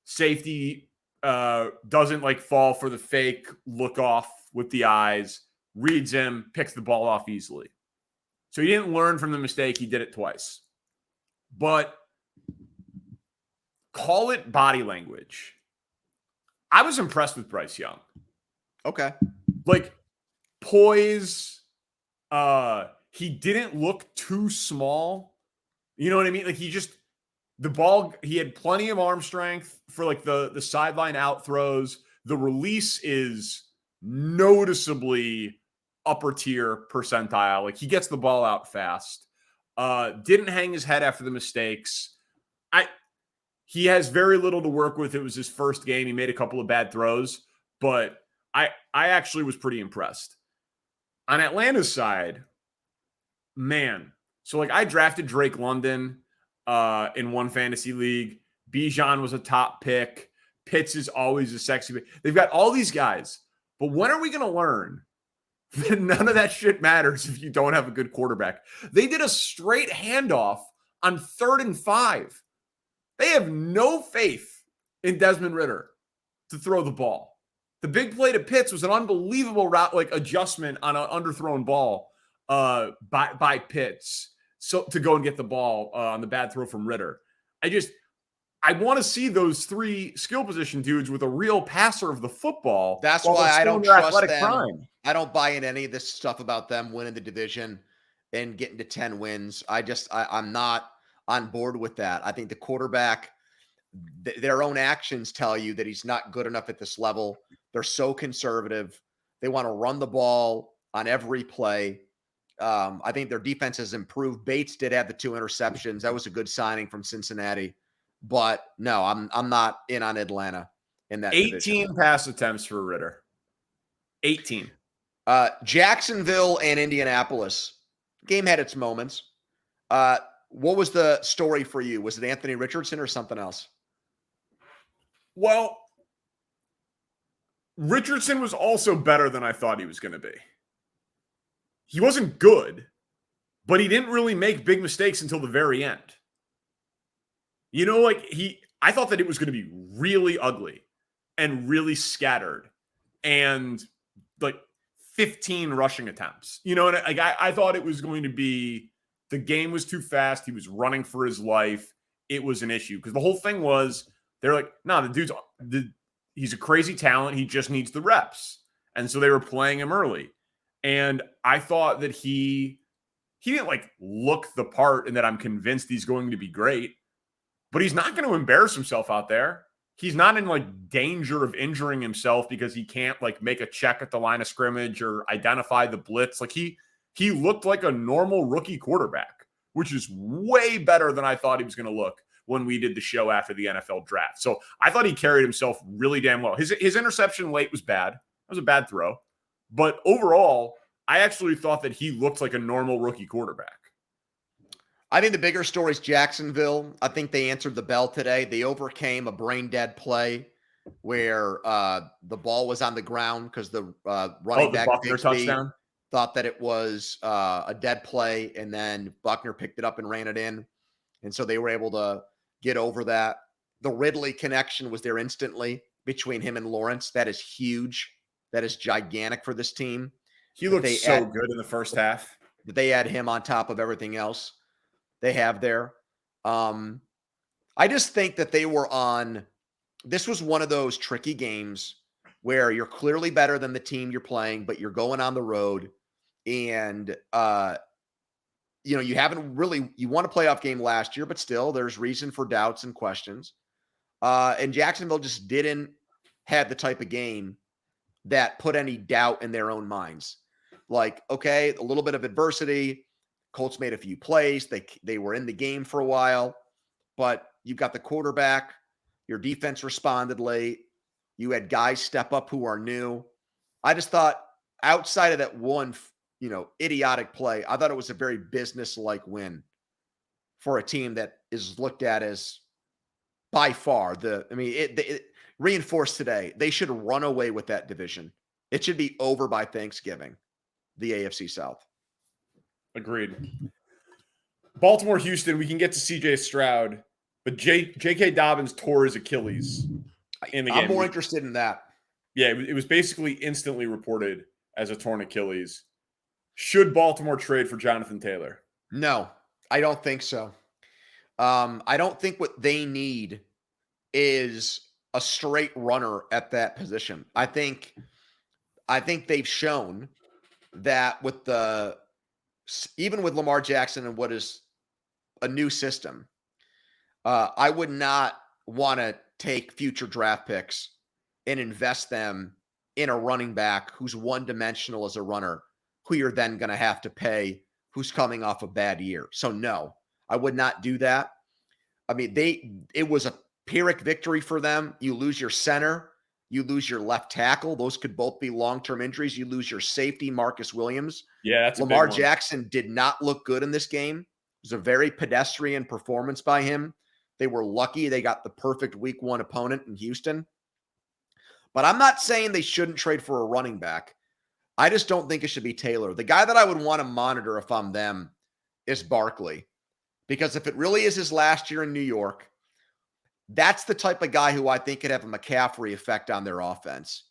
Safety doesn't like fall for the fake look off with the eyes, reads him, picks the ball off easily. So he didn't learn from the mistake. He did it twice. But call it body language. I was impressed with Bryce Young. Okay. Like poise. He didn't look too small. You know what I mean? Like the ball, he had plenty of arm strength for like the sideline out throws. The release is noticeably upper tier percentile. Like he gets the ball out fast. Didn't hang his head after the mistakes. He has very little to work with. It was his first game. He made a couple of bad throws, but I actually was pretty impressed. On Atlanta's side, man. So like I drafted Drake London in one fantasy league. Bijan was a top pick. Pitts is always a sexy pick. They've got all these guys. But when are we going to learn that none of that shit matters if you don't have a good quarterback? They did a straight handoff on 3rd and 5. They have no faith in Desmond Ridder to throw the ball. The big play to Pitts was an unbelievable route, like adjustment on an underthrown ball by Pitts. So to go and get the ball on the bad throw from Ridder. I want to see those 3 skill position dudes with a real passer of the football. That's why I don't trust them. Prime. I don't buy in any of this stuff about them winning the division and getting to 10 wins. I'm not on board with that. I think the quarterback, their own actions tell you that he's not good enough at this level. They're so conservative. They want to run the ball on every play. I think their defense has improved. Bates did have the 2 interceptions. That was a good signing from Cincinnati. But no, I'm not in on Atlanta in that 18 division. pass attempts for Ritter. 18. Jacksonville and Indianapolis. Game had its moments. What was the story for you? Was it Anthony Richardson or something else? Well, Richardson was also better than I thought he was going to be. He wasn't good, but he didn't really make big mistakes until the very end. You know, like I thought that it was going to be really ugly and really scattered and like 15 rushing attempts. You know, and I thought it was going to be, the game was too fast. He was running for his life. It was an issue because the whole thing was, they're like, no, he's a crazy talent. He just needs the reps. And so they were playing him early. And I thought that he didn't like look the part and that I'm convinced he's going to be great, but he's not going to embarrass himself out there. He's not in like danger of injuring himself because he can't like make a check at the line of scrimmage or identify the blitz. Like he looked like a normal rookie quarterback, which is way better than I thought he was going to look when we did the show after the NFL draft. So I thought he carried himself really damn well. His interception late was bad. It was a bad throw. But overall, I actually thought that he looked like a normal rookie quarterback. I think the bigger story is Jacksonville. I think they answered the bell today. They overcame a brain-dead play where the ball was on the ground because the running back Buckner touchdown thought that it was a dead play, and then Buckner picked it up and ran it in. And so they were able to get over that. The Ridley connection was there instantly between him and Lawrence. That is huge. That is gigantic for this team. He looked so good in the first half. They add him on top of everything else they have there. I just think that this was one of those tricky games where you're clearly better than the team you're playing, but you're going on the road and, you haven't really, you won a playoff game last year, but still there's reason for doubts and questions. And Jacksonville just didn't have the type of game that put any doubt in their own minds. Like, okay, a little bit of adversity. Colts made a few plays. They were in the game for a while, but you've got the quarterback. Your defense responded late. You had guys step up who are new. I just thought outside of that one, idiotic play, I thought it was a very business-like win for a team that is looked at as by far it reinforced today. They should run away with that division. It should be over by Thanksgiving, the AFC South. Agreed. Baltimore, Houston, we can get to CJ Stroud, but J.K. Dobbins tore his Achilles in the game. I'm more interested in that. Yeah, it was basically instantly reported as a torn Achilles. Should Baltimore trade for Jonathan Taylor? No, I don't think so. I don't think what they need is a straight runner at that position. I think they've shown that even with Lamar Jackson and what is a new system, I would not want to take future draft picks and invest them in a running back who's one-dimensional as a runner, who you're then going to have to pay, who's coming off a bad year. So no, I would not do that. I mean, it was a Pyrrhic victory for them. You lose your center, you lose your left tackle. Those could both be long-term injuries. You lose your safety, Marcus Williams. Yeah, that's Lamar Jackson did not look good in this game. It was a very pedestrian performance by him. They were lucky they got the perfect week one opponent in Houston. But I'm not saying they shouldn't trade for a running back. I just don't think it should be Taylor. The guy that I would want to monitor if I'm them is Barkley. Because if it really is his last year in New York, that's the type of guy who I think could have a McCaffrey effect on their offense.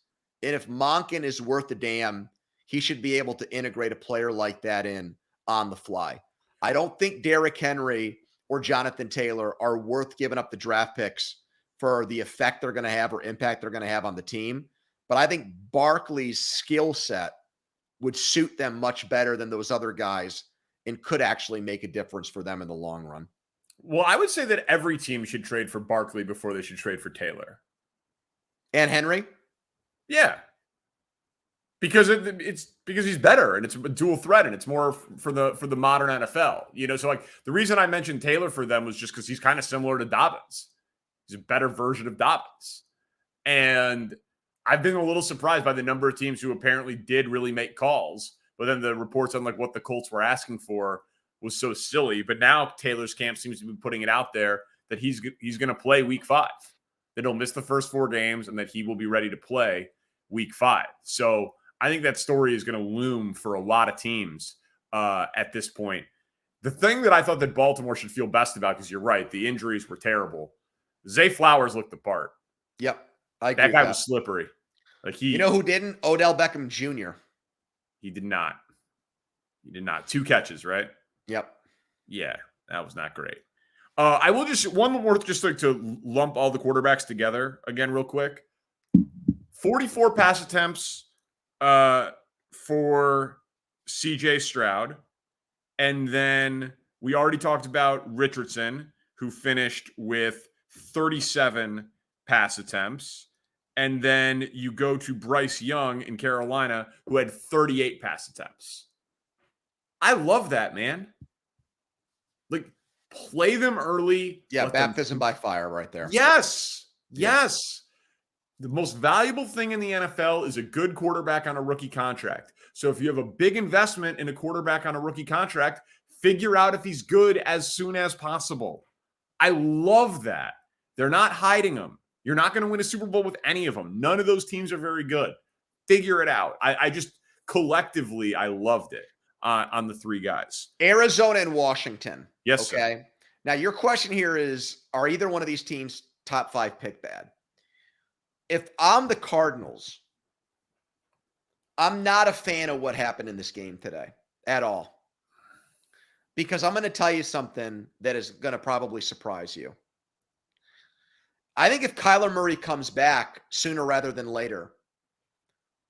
And if Monken is worth a damn, he should be able to integrate a player like that in on the fly. I don't think Derrick Henry or Jonathan Taylor are worth giving up the draft picks for the effect they're going to have or impact they're going to have on the team. But I think Barkley's skill set would suit them much better than those other guys and could actually make a difference for them in the long run. Well, I would say that every team should trade for Barkley before they should trade for Taylor. And Henry? Yeah. Because it's because he's better and it's a dual threat and it's more for the modern NFL. So like the reason I mentioned Taylor for them was just because he's kind of similar to Dobbins. He's a better version of Dobbins. And I've been a little surprised by the number of teams who apparently did really make calls, but then the reports on like what the Colts were asking for was so silly. But now Taylor's camp seems to be putting it out there that he's going to play week 5, that he'll miss the first 4 games and that he will be ready to play week 5. So I think that story is going to loom for a lot of teams at this point. The thing that I thought that Baltimore should feel best about, because you're right, the injuries were terrible. Zay Flowers looked the part. Yep. I agree that guy was slippery. Like you know who didn't? Odell Beckham Jr. He did not. 2 catches, right? Yep. Yeah, that was not great. I will just one more, just like to lump all the quarterbacks together again real quick. 44 pass attempts for CJ Stroud. And then we already talked about Richardson, who finished with 37 pass attempts. And then you go to Bryce Young in Carolina, who had 38 pass attempts. I love that, man. Like, play them early. Yeah, baptism by fire right there. Yes. The most valuable thing in the NFL is a good quarterback on a rookie contract. So if you have a big investment in a quarterback on a rookie contract, figure out if he's good as soon as possible. I love that. They're not hiding him. You're not going to win a Super Bowl with any of them. None of those teams are very good. Figure it out. I just collectively, I loved it on the 3 guys. Arizona and Washington. Yes, okay. Sir. Now, your question here is, are either one of these teams top 5 pick bad? If I'm the Cardinals, I'm not a fan of what happened in this game today at all. Because I'm going to tell you something that is going to probably surprise you. I think if Kyler Murray comes back sooner rather than later,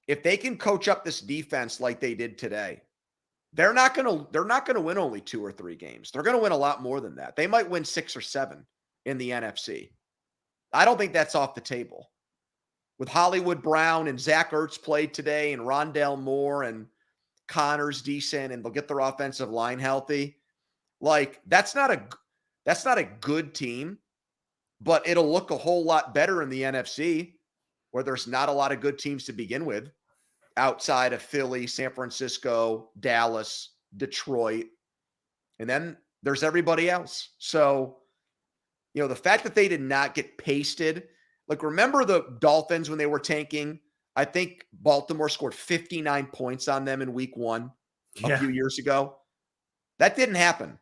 if they can coach up this defense like they did today, they're not going to win only 2 or 3 games. They're going to win a lot more than that. They might win 6 or 7 in the NFC. I don't think that's off the table. With Hollywood Brown and Zach Ertz played today and Rondale Moore and Connor's decent and they'll get their offensive line healthy. Like, that's not a good team, but it'll look a whole lot better in the NFC, where there's not a lot of good teams to begin with outside of Philly, San Francisco, Dallas, Detroit. And then there's everybody else. So, the fact that they did not get pasted, like, remember the Dolphins when they were tanking? I think Baltimore scored 59 points on them in week 1 a few years ago. That didn't happen.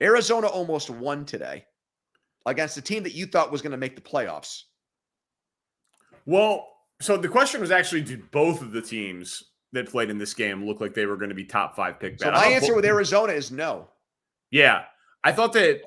Arizona almost won today against a team that you thought was going to make the playoffs. Well, so the question was actually, did both of the teams that played in this game look like they were going to be top 5 pick bad? So my answer with Arizona is no. Yeah. I thought that,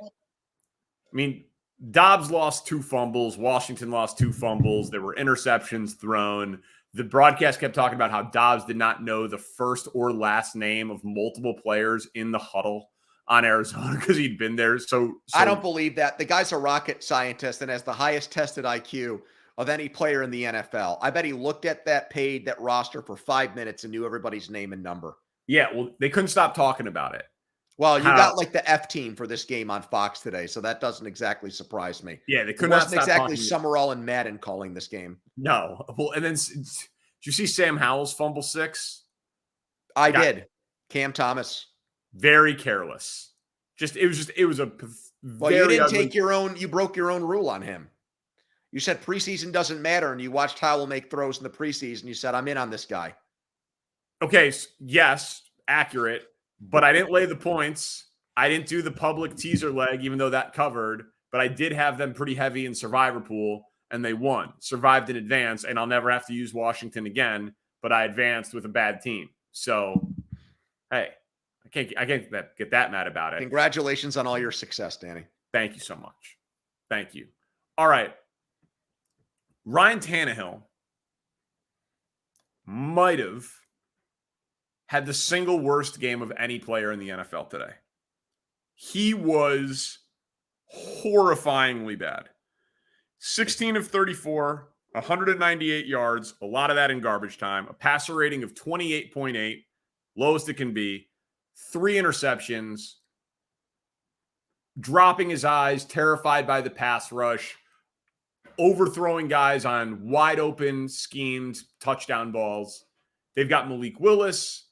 Dobbs lost 2 fumbles. Washington lost 2 fumbles. There were interceptions thrown. The broadcast kept talking about how Dobbs did not know the first or last name of multiple players in the huddle on Arizona because he'd been there. So I don't believe that. The guy's a rocket scientist and has the highest tested IQ of any player in the NFL. I bet he looked at that roster for 5 minutes and knew everybody's name and number. Yeah, well, they couldn't stop talking about it. Well, you got like the F team for this game on Fox today, so that doesn't exactly surprise me. Yeah, they could not stop exactly Summerall and Madden calling this game. No. Well, and then did you see Sam Howell's fumble 6? I did. Cam Thomas. Very careless. It was a well, you didn't take you broke your own rule on him. You said preseason doesn't matter, and you watched Howell make throws in the preseason. You said, I'm in on this guy. Okay, yes, accurate. But I didn't lay the points. I didn't do the public teaser leg, even though that covered. But I did have them pretty heavy in Survivor Pool, and they won. Survived in advance, and I'll never have to use Washington again. But I advanced with a bad team. So, hey, I can't get that mad about it. Congratulations on all your success, Danny. Thank you so much. Thank you. All right. Ryan Tannehill might have had the single worst game of any player in the NFL today. He was horrifyingly bad. 16 of 34, 198 yards, a lot of that in garbage time, a passer rating of 28.8, lowest it can be, 3 interceptions, dropping his eyes, terrified by the pass rush, overthrowing guys on wide open schemed touchdown balls. They've got Malik Willis.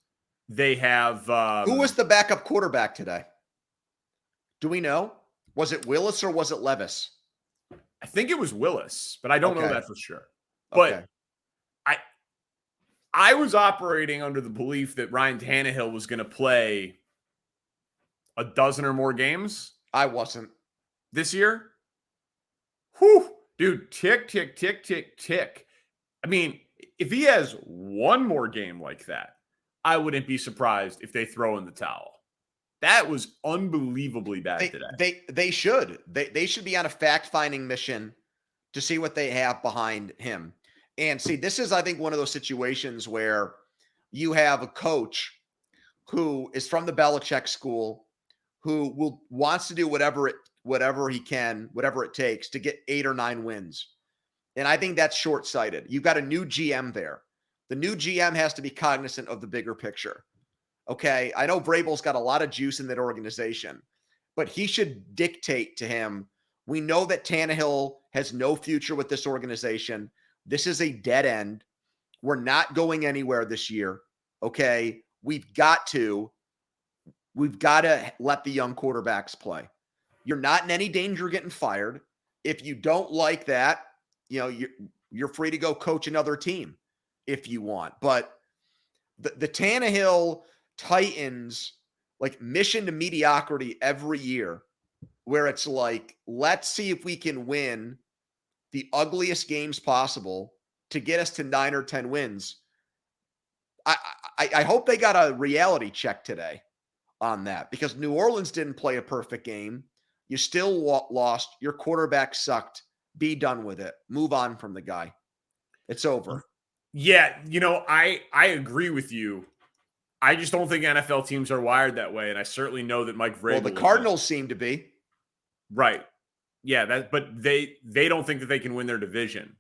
They have Who was the backup quarterback today? Do we know? Was it Willis or was it Levis? I think it was Willis, but I don't know Okay. that for sure. But Okay. I was operating under the belief that Ryan Tannehill was going to play a dozen or more games I wasn't. this year. Whew, dude, tick, tick, tick, tick, tick. I mean, if he has one more game like that, I wouldn't be surprised if they throw in the towel. That was unbelievably bad today. They should. They should be on a fact-finding mission to see what they have behind him. And see, this is, I think, one of those situations where you have a coach who is from the Belichick school, who wants to do whatever he can, whatever it takes to get 8 or 9 wins. And I think that's short-sighted. You've got a new GM there. The new GM has to be cognizant of the bigger picture. Okay, I know Vrabel's got a lot of juice in that organization, but he should dictate to him. We know that Tannehill has no future with this organization. This is a dead end. We're not going anywhere this year. Okay, we've got to let the young quarterbacks play. You're not in any danger of getting fired. If you don't like that, you're free to go coach another team if you want. But the Tannehill Titans, like, mission to mediocrity every year, where it's like, let's see if we can win the ugliest games possible to get us to 9 or 10 wins. I hope they got a reality check today on that, because New Orleans didn't play a perfect game. You still lost. Your quarterback sucked. Be done with it. Move on from the guy. It's over. Yeah, I agree with you. I just don't think NFL teams are wired that way, and I certainly know that Mike Vrabel. Well, the Cardinals seem to be. Right. Yeah, but they don't think that they can win their division.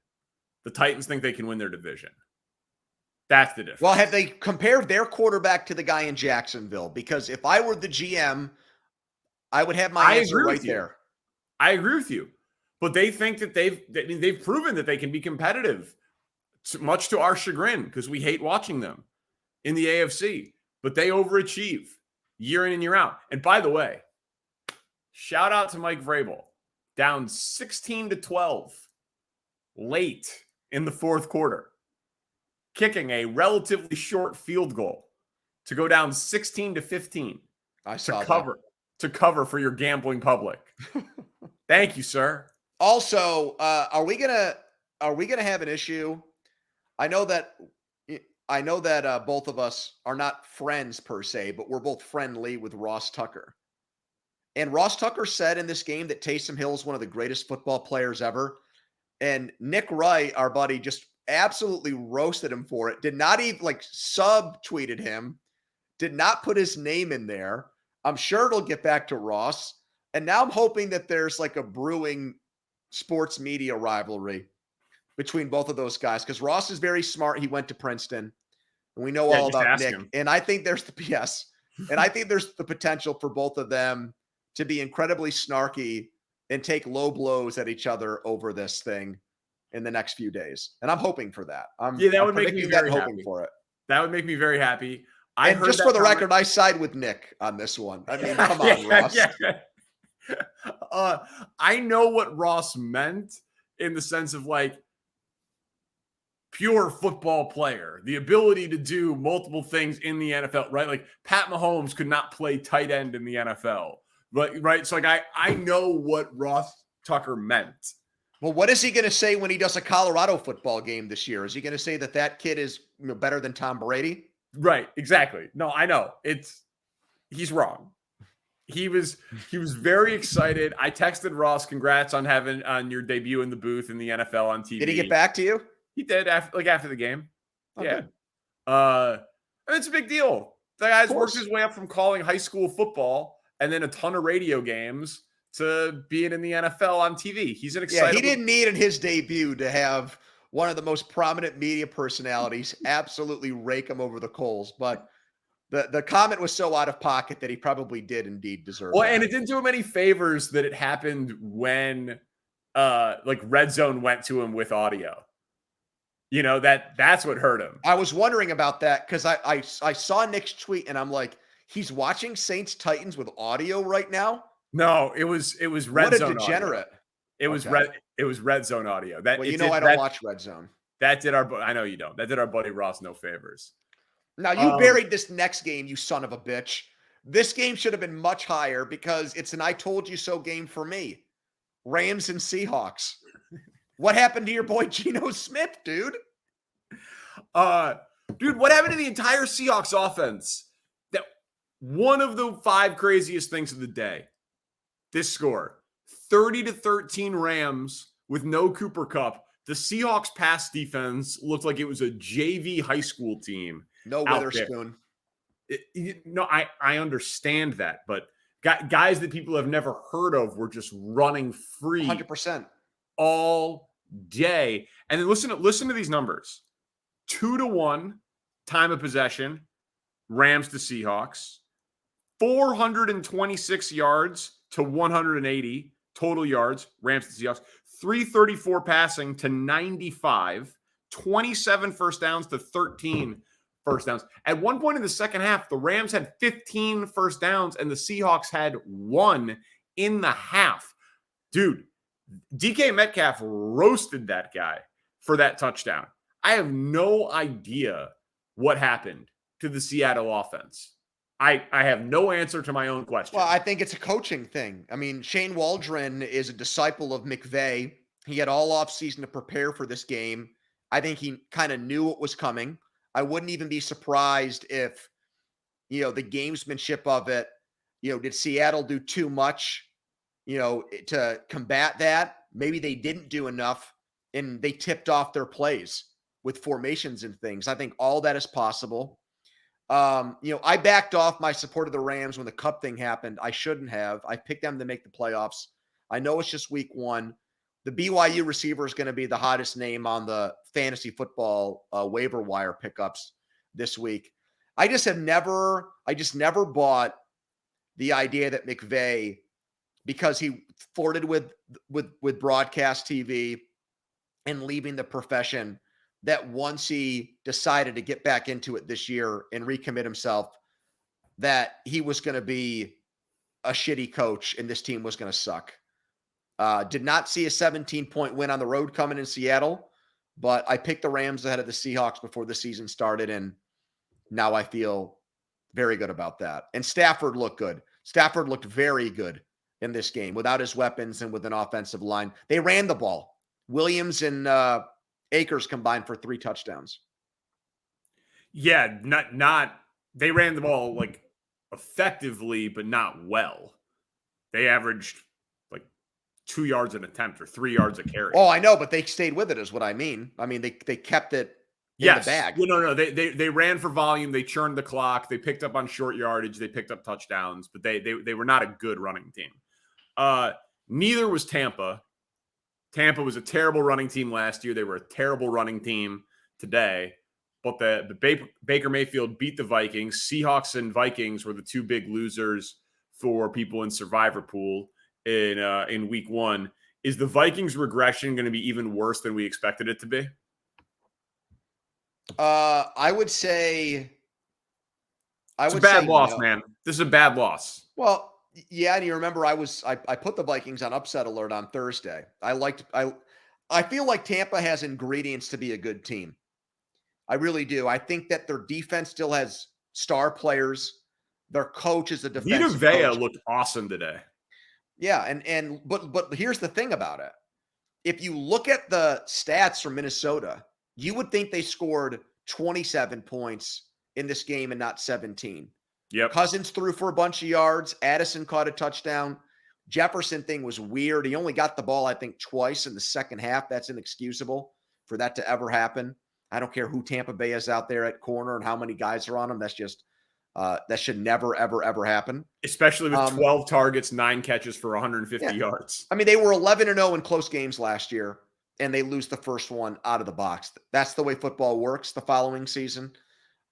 The Titans think they can win their division. That's the difference. Well, have they compared their quarterback to the guy in Jacksonville? Because if I were the GM, I would have my answer right there. I agree with you. But they think that they've proven that they can be competitive, much to our chagrin, because we hate watching them in the AFC. But they overachieve year in and year out. And by the way, shout out to Mike Vrabel. Down 16-12 late in the fourth quarter, kicking a relatively short field goal to go down 16-15. I saw to cover for your gambling public. Thank you, sir. Also, are we gonna have an issue? I know that both of us are not friends per se, but we're both friendly with Ross Tucker. And Ross Tucker said in this game that Taysom Hill is one of the greatest football players ever. And Nick Wright, our buddy, just absolutely roasted him for it. Did not even subtweeted him. Did not put his name in there. I'm sure it'll get back to Ross. And now I'm hoping that there's like a brewing sports media rivalry between both of those guys, because Ross is very smart. He went to Princeton, and we know all about Nick. And I think there's the potential for both of them to be incredibly snarky and take low blows at each other over this thing in the next few days. And I'm hoping for that. That would make me very happy. For it. That would make me very happy. And just for the record, I side with Nick on this one. I mean, come on, Ross. I know what Ross meant in the sense of like pure football player, the ability to do multiple things in the NFL, right? Like Pat Mahomes could not play tight end in the NFL, right? So like I know what Ross Tucker meant. Well, what is he going to say when he does a Colorado football game this year? Is he going to say that kid is better than Tom Brady? Right, exactly. No, I know. He's wrong. He was very excited. I texted Ross, congrats on your debut in the booth in the NFL on TV. Did he get back to you? He did after the game. Oh, yeah. Good. It's a big deal. The guy's worked his way up from calling high school football and then a ton of radio games to being in the NFL on TV. He's an excited. Yeah, he didn't need in his debut to have one of the most prominent media personalities absolutely rake him over the coals. But the comment was so out of pocket that he probably did indeed deserve Well, that. and it didn't do him any favors that it happened when like Red Zone went to him with audio. That's what hurt him. I was wondering about that because I saw Nick's tweet and I'm like, he's watching Saints Titans with audio right now. No, it was Red What a Zone degenerate. audio. It was Red Zone audio. Well, I don't watch Red Zone. I know you don't. That did our buddy Ross no favors. Now you buried this next game, you son of a bitch. This game should have been much higher because it's an I told you so game for me. Rams and Seahawks. What happened to your boy Geno Smith, dude? Dude, what happened to the entire Seahawks offense? That one of the 5 craziest things of the day. This score, 30-13 Rams with no Cooper Kupp. The Seahawks pass defense looked like it was a JV high school team. No Witherspoon. No, I understand that, but guys that people have never heard of were just running free 100% all day. And then listen to these numbers. 2-1 time of possession, Rams to Seahawks. 426 yards to 180 total yards, Rams to Seahawks. 334 passing to 95. 27 first downs to 13 first downs. At one point in the second half, the Rams had 15 first downs and the Seahawks had 1 in the half. Dude, DK Metcalf roasted that guy for that touchdown. I have no idea what happened to the Seattle offense. I have no answer to my own question. Well, I think it's a coaching thing. I mean, Shane Waldron is a disciple of McVay. He had all offseason to prepare for this game. I think he kind of knew what was coming. I wouldn't even be surprised if, the gamesmanship of it, did Seattle do too much, to combat that? Maybe they didn't do enough and they tipped off their plays with formations and things. I think all that is possible. I backed off my support of the Rams when the Cup thing happened. I shouldn't have. I picked them to make the playoffs. I know it's just week 1. The BYU receiver is going to be the hottest name on the fantasy football waiver wire pickups this week. I just never bought the idea that McVay, because he flirted with broadcast TV and leaving the profession, that once he decided to get back into it this year and recommit himself, that he was going to be a shitty coach and this team was going to suck. Did not see a 17-point win on the road coming in Seattle, but I picked the Rams ahead of the Seahawks before the season started, and now I feel very good about that. And Stafford looked good. Stafford looked very good in this game without his weapons and with an offensive line. They ran the ball. Williams and Akers combined for 3 touchdowns. Yeah, they ran the ball like effectively, but not well. They averaged like 2 yards an attempt or 3 yards a carry. Oh, I know, but they stayed with it is what I mean. I mean, they kept it in the bag. No. They ran for volume. They churned the clock. They picked up on short yardage. They picked up touchdowns, but they were not a good running team. Neither was Tampa. Tampa was a terrible running team last year. They were a terrible running team today. But the Baker Mayfield beat the Vikings. Seahawks and Vikings were the 2 big losers for people in Survivor Pool in week 1. Is the Vikings regression going to be even worse than we expected it to be? I would say it's a bad loss, man. This is a bad loss. Well, yeah, and you remember I put the Vikings on upset alert on Thursday. I feel like Tampa has ingredients to be a good team. I really do. I think that their defense still has star players. Their coach is a defensive Vita Vea coach. Looked awesome today. Yeah, but here's the thing about it. If you look at the stats from Minnesota, you would think they scored 27 points in this game and not 17. Yep. Cousins threw for a bunch of yards. Addison caught a touchdown. Jefferson thing was weird. He only got the ball, I think, twice in the second half. That's inexcusable for that to ever happen. I don't care who Tampa Bay is out there at corner and how many guys are on them. That's just that should never, ever, ever happen. Especially with 12 targets, 9 catches for 150 yards. I mean, they were 11-0 in close games last year. and they lose the first one out of the box. That's the way football works the following season.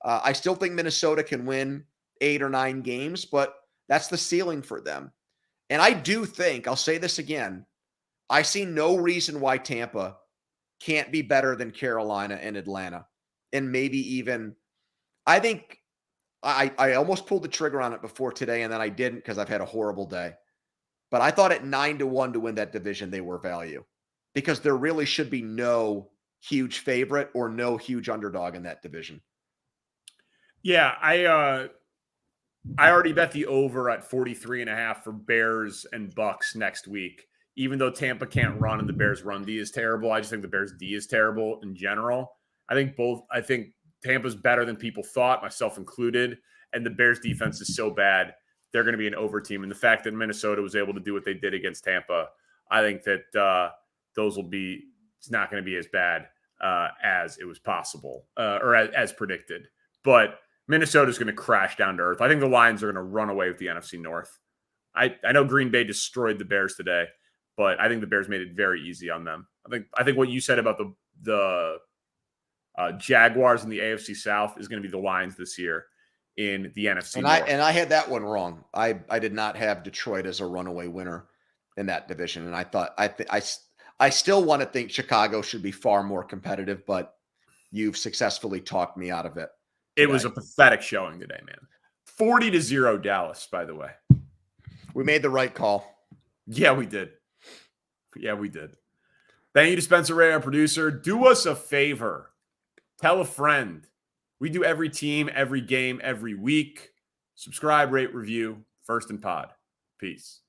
I still think Minnesota can win 8 or 9 games, but that's the ceiling for them. And I do think, I'll say this again, I see no reason why Tampa can't be better than Carolina and Atlanta. And maybe even, I think I almost pulled the trigger on it before today, and then I didn't because I've had a horrible day. But I thought at 9-1 to win that division, they were value because there really should be no huge favorite or no huge underdog in that division. Yeah, I already bet the over at 43.5 for Bears and Bucks next week. Even though Tampa can't run and the Bears run D is terrible, I just think the Bears D is terrible in general. I think Tampa's better than people thought, myself included, and the Bears defense is so bad, they're going to be an over team. And the fact that Minnesota was able to do what they did against Tampa, I think that it's not going to be as bad as it was possible or as predicted. But Minnesota's going to crash down to earth. I think the Lions are going to run away with the NFC North. I know Green Bay destroyed the Bears today, but I think the Bears made it very easy on them. I think what you said about the Jaguars in the AFC South is going to be the Lions this year in the NFC North. And I had that one wrong. I did not have Detroit as a runaway winner in that division, and I thought I still want to think Chicago should be far more competitive, but you've successfully talked me out of it. It was a pathetic showing today, man. 40-0 Dallas, by the way. We made the right call. Yeah, we did. Thank you to Spencer Ray, our producer. Do us a favor. Tell a friend. We do every team, every game, every week. Subscribe, rate, review. First and Pod. Peace.